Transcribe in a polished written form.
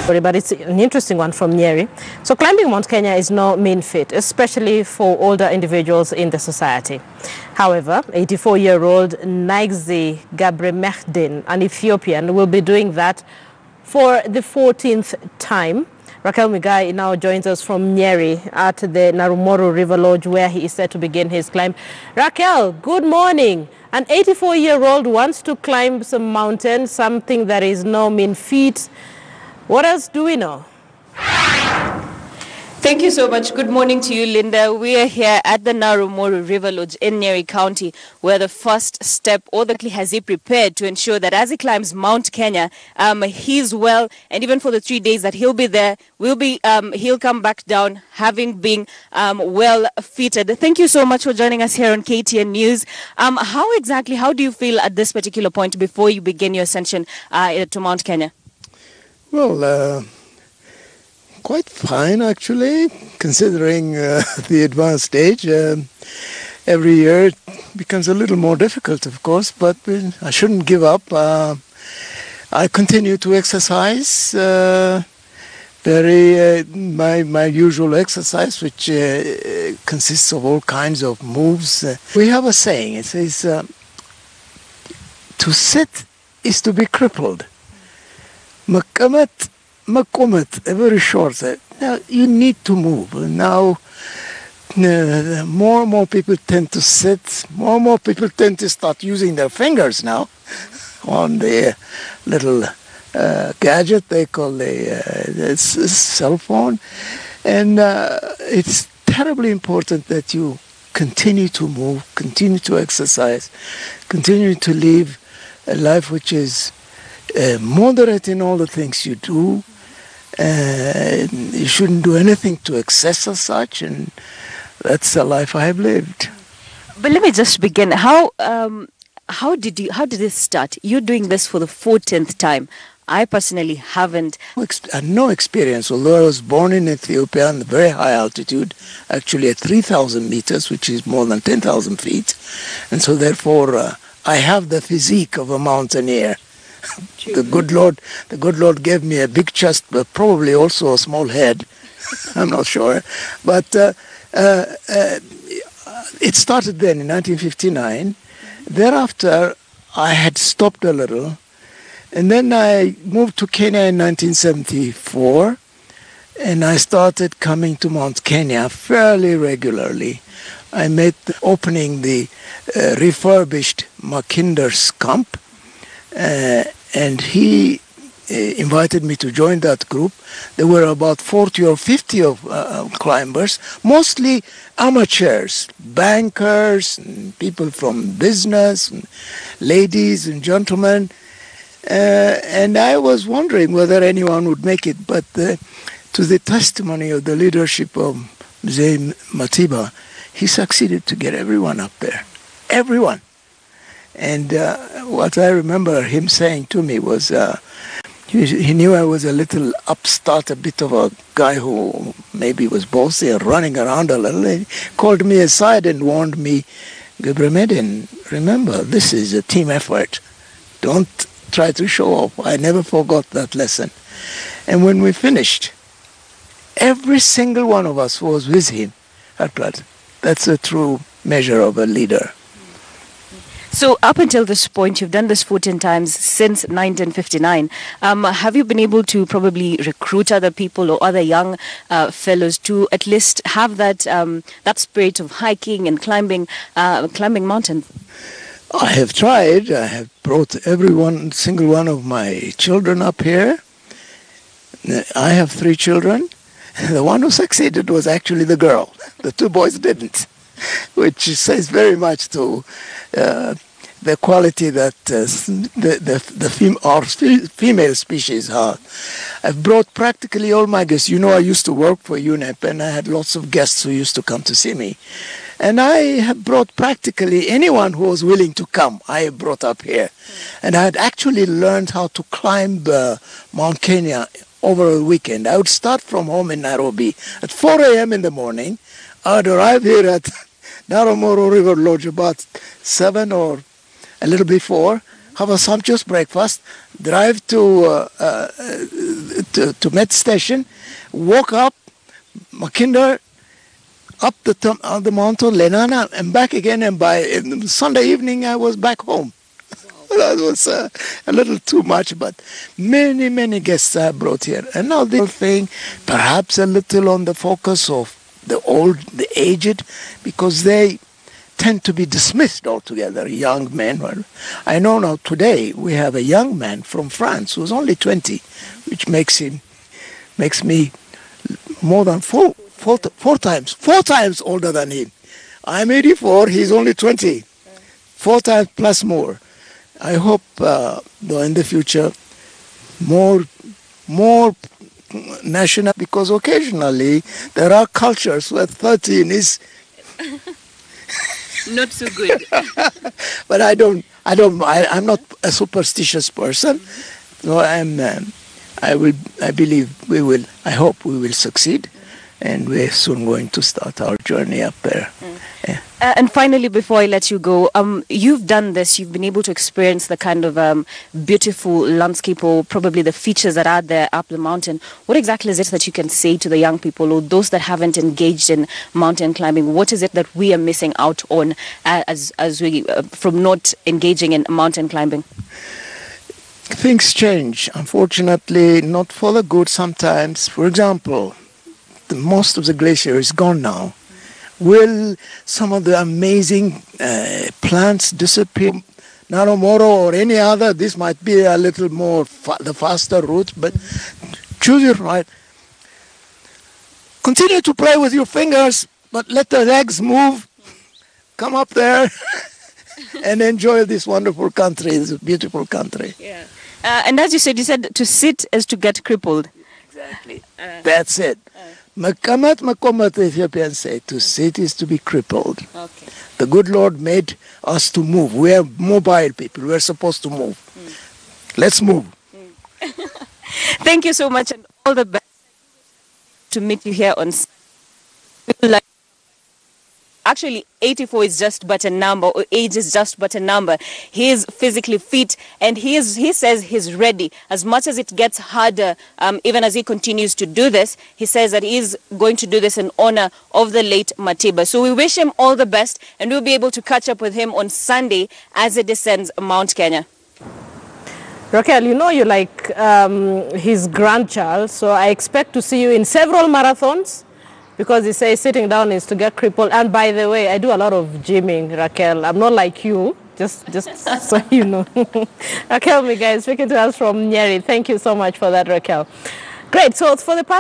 But it's an interesting one from Nyeri. So climbing Mount Kenya is no mean feat, especially for older individuals in the society. However, 84-year-old Naigzi Gabremehdin, an Ethiopian, will be doing that for the 14th time. Raquel Migai now joins us from Nyeri at the Narumoro River Lodge, where he is set to begin his climb. Raquel, good morning. An 84-year-old wants to climb some mountain, something that is no mean feat. What else do we know? Thank you so much. Good morning to you, Linda. We are here at the Narumoro River Lodge in Nyeri County, where the first step, or has he prepared to ensure that as he climbs Mount Kenya, he's well, and even for the 3 days that he'll be there, he'll come back down having been well fitted. Thank you so much for joining us here on KTN News. How do you feel at this particular point before you begin your ascension to Mount Kenya? Well, quite fine actually, considering the advanced age. Every year it becomes a little more difficult, of course, but I shouldn't give up. I continue to exercise, my usual exercise, which consists of all kinds of moves. We have a saying, it says, to sit is to be crippled. Makomet, very short. Now you need to move. Now more and more people tend to sit. More and more people tend to start using their fingers now on the little gadget they call the cell phone. And it's terribly important that you continue to move, continue to exercise, continue to live a life which is moderate in all the things you do. You shouldn't do anything to excess as such, and that's the life I have lived. But let me just begin. How did this start? You're doing this for the 14th time. I personally haven't. I had no experience, although I was born in Ethiopia on a very high altitude, actually at 3,000 meters, which is more than 10,000 feet, and so therefore I have the physique of a mountaineer. The good Lord gave me a big chest, but probably also a small head. I'm not sure. But it started then in 1959. Thereafter, I had stopped a little. And then I moved to Kenya in 1974. And I started coming to Mount Kenya fairly regularly. I met opening the refurbished Makinder's camp. And he invited me to join that group. There were about 40 or 50 of climbers, mostly amateurs, bankers, and people from business, and ladies and gentlemen. And I was wondering whether anyone would make it, but to the testimony of the leadership of Mzee Matiba, he succeeded to get everyone up there. Everyone. And what I remember him saying to me was, he knew I was a little upstart, a bit of a guy who maybe was bossy and running around a little. He called me aside and warned me, Gabremehdin, remember, this is a team effort. Don't try to show off. I never forgot that lesson. And when we finished, every single one of us was with him at blood. That's a true measure of a leader. So up until this point, you've done this 14 times since 1959. Have you been able to probably recruit other people or other young fellows to at least have that that spirit of hiking and climbing mountains? I have tried. I have brought single one of my children up here. I have 3 children. The one who succeeded was actually the girl. The 2 boys didn't, which says very much to the quality that our female species have. I've brought practically all my guests. You know, I used to work for UNEP, and I had lots of guests who used to come to see me. And I have brought practically anyone who was willing to come, I have brought up here. And I had actually learned how to climb Mount Kenya over a weekend. I would start from home in Nairobi at 4 a.m. in the morning. I would arrive here at Narumoro River Lodge about 7 or a little before. have a sumptuous breakfast, drive to Met Station, walk up Mackinder, up the mountain, Lenana, and back again. And by Sunday evening, I was back home. That was a little too much, but many, many guests I brought here. And now the thing, perhaps a little on the focus of the old, the aged, because they tend to be dismissed altogether, young men. I know now today we have a young man from France who's only 20, which makes me more than four times older than him. I'm 84, he's only 20. 4 times plus more. I hope, though, in the future, more national, because occasionally there are cultures where 13 is not so good. But I'm not a superstitious person. So I believe we will. I hope we will succeed, and we're soon going to start our journey up there. Yeah. And finally, before I let you go, you've done this, you've been able to experience the kind of beautiful landscape or probably the features that are there up the mountain. What exactly is it that you can say to the young people or those that haven't engaged in mountain climbing? What is it that we are missing out on as we from not engaging in mountain climbing? Things change, unfortunately, not for the good sometimes. For example, most of the glacier is gone now. Will some of the amazing plants disappear? Naromoro or any other, this might be a little more the faster route, but choose it right. Continue to play with your fingers, but let the legs move. Come up there and enjoy this wonderful country, this beautiful country. Yeah. And as you said to sit is to get crippled. Exactly. That's it. Makamat makomat, Ethiopians say, to sit is to be crippled. Okay. The good Lord made us to move. We are mobile people. We are supposed to move. Let's move. Thank you so much, and all the best to meet you here on. Actually, 84 is just but a number, or age is just but a number. He is physically fit, and he says he's ready. As much as it gets harder, even as he continues to do this, he says that he's going to do this in honor of the late Matiba. So we wish him all the best, and we'll be able to catch up with him on Sunday as he descends Mount Kenya. Raquel, you know you're like his grandchild, so I expect to see you in several marathons. Because he says sitting down is to get crippled. And by the way, I do a lot of gymming, Raquel. I'm not like you, just so you know. Raquel Migai speaking to us from Nyeri. Thank you so much for that, Raquel. Great. So for the past